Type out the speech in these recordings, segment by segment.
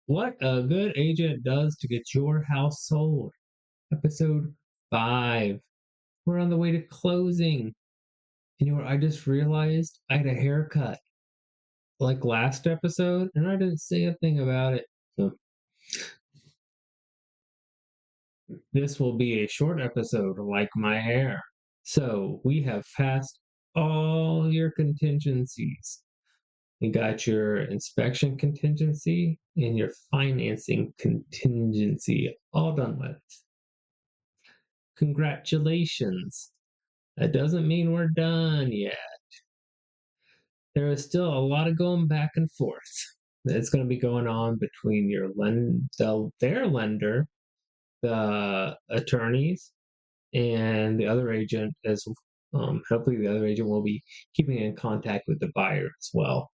What a good agent does to get your house sold. Episode 5. We're on the way to closing. You know what? I just realized I had a haircut like last episode and I didn't say a thing about it. So this will be a short episode like my hair. So we have passed all your contingencies. You got your inspection contingency and your financing contingency all done with. Congratulations. That doesn't mean we're done yet. There is still a lot of going back and forth that's going to be going on between their lender, the attorneys, and the other agent. As hopefully the other agent will be keeping in contact with the buyer as well.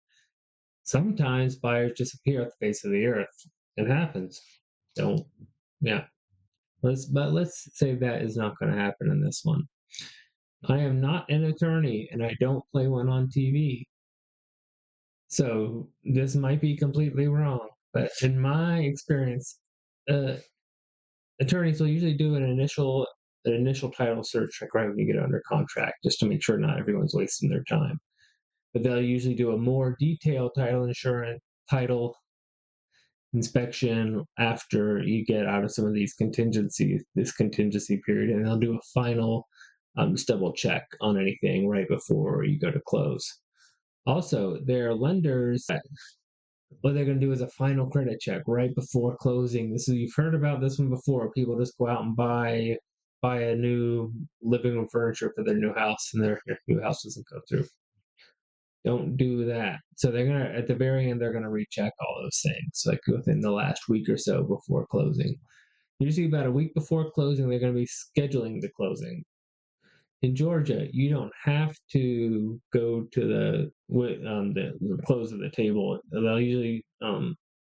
Sometimes buyers disappear off the face of the earth. It happens. Don't yeah. Let's say that is not going to happen in this one. I am not an attorney and I don't play one on TV. So this might be completely wrong, but in my experience, uh, attorneys will usually do an initial title search like right when you get under contract, just to make sure not everyone's wasting their time. But they'll usually do a more detailed title inspection after you get out of some of this contingency period, and they'll do a final just double check on anything right before you go to close. Also, their lenders, what they're going to do is a final credit check right before closing. You've heard about this one before. People just go out and buy a new living room furniture for their new house, and their new house doesn't go through. Don't do that. So they're gonna at the very end they're gonna recheck all those things like within the last week or so before closing. Usually about a week before closing, they're gonna be scheduling the closing. In Georgia, you don't have to go to the close of the table. They'll usually,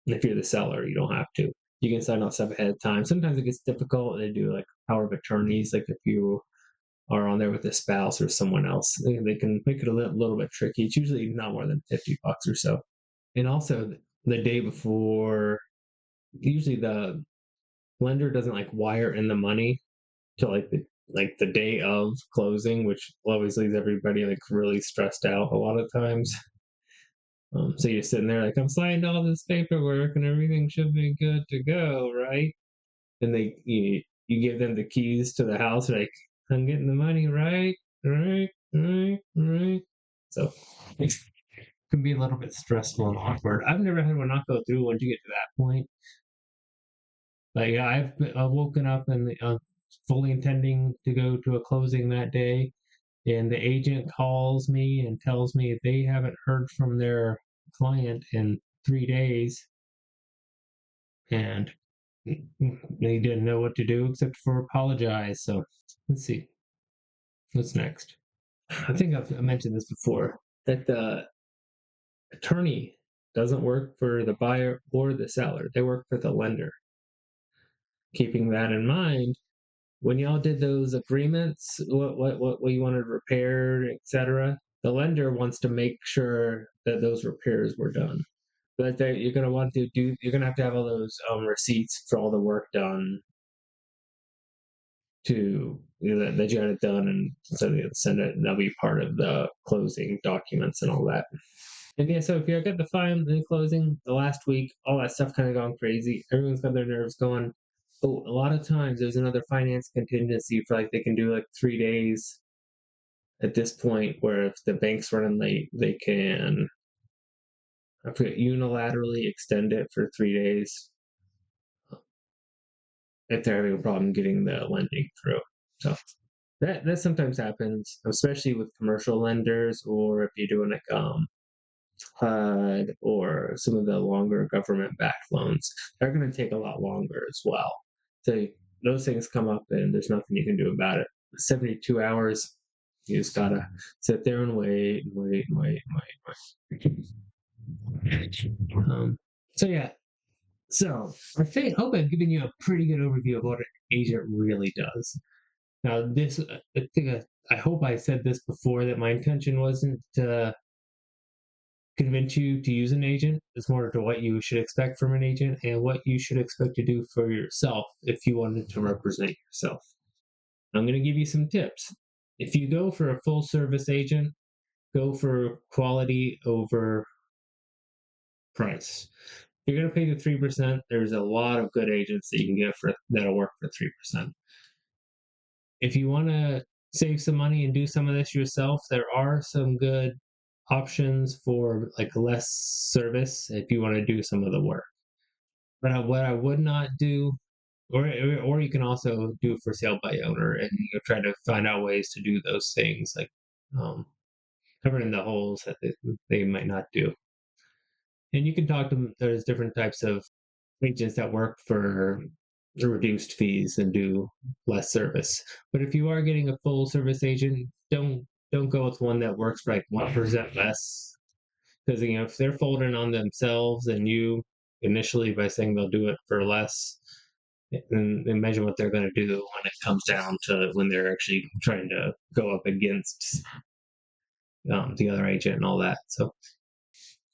if you're the seller, you don't have to. You can sign off stuff ahead of time. Sometimes it gets difficult. They do like power of attorneys, like if you are on there with a spouse or someone else, they can make it a little bit tricky. It's usually not more than $50 or so. And also, the day before, usually the lender doesn't like wire in the money to like the day of closing, which always leaves everybody like really stressed out a lot of times. So you're sitting there like, I'm signed all this paperwork and everything should be good to go, right? And you give them the keys to the house, like, I'm getting the money, right? Right, right, right. So it can be a little bit stressful and awkward. I've never had one not go through once you get to that point. But yeah, I've woken up and fully intending to go to a closing that day, and the agent calls me and tells me they haven't heard from their client in 3 days, and they didn't know what to do except for apologize. So let's see what's next. I think I've mentioned this before that the attorney doesn't work for the buyer or the seller; they work for the lender. Keeping that in mind, when y'all did those agreements, what you wanted repaired, etc., the lender wants to make sure that those repairs were done. But you're gonna want to do. You're gonna have to have all those receipts for all the work done that you had it done, and so they send it, and that'll be part of the closing documents and all that. And yeah, so if you get the file and the closing the last week, all that stuff kind of gone crazy. Everyone's got their nerves going. Oh, a lot of times there's another finance contingency for like they can do like 3 days at this point, where if the bank's running late, they can I forget, unilaterally extend it for 3 days if they're having a problem getting the lending through. So that sometimes happens, especially with commercial lenders, or if you're doing like HUD or some of the longer government-backed loans. They're going to take a lot longer as well. So those things come up, and there's nothing you can do about it. 72 hours, you just gotta sit there and wait and wait and wait and wait. So yeah, so I hope I've given you a pretty good overview of what an agent really does. Now, I hope I said this before, that my intention wasn't to convince you to use an agent. It's more to what you should expect from an agent and what you should expect to do for yourself if you wanted to represent yourself. I'm going to give you some tips. If you go for a full service agent, go for quality over price. If you're going to pay the 3%, there's a lot of good agents that you can get for that'll work for 3%. If you want to save some money and do some of this yourself, there are some good options for like less service if you want to do some of the work. But what I would not do, or you can also do for sale by owner, and try to find out ways to do those things, like um, covering the holes that they might not do. And you can talk to them. There's different types of agents that work for reduced fees and do less service. But if you are getting a full service agent, don't go with one that works for like 1% less, because if they're folding on themselves and you initially by saying they'll do it for less, and imagine what they're going to do when it comes down to when they're actually trying to go up against the other agent and all that. So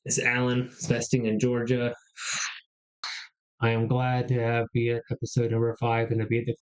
it's Alan investing in Georgia. I am glad to be at episode number 5 and to be at the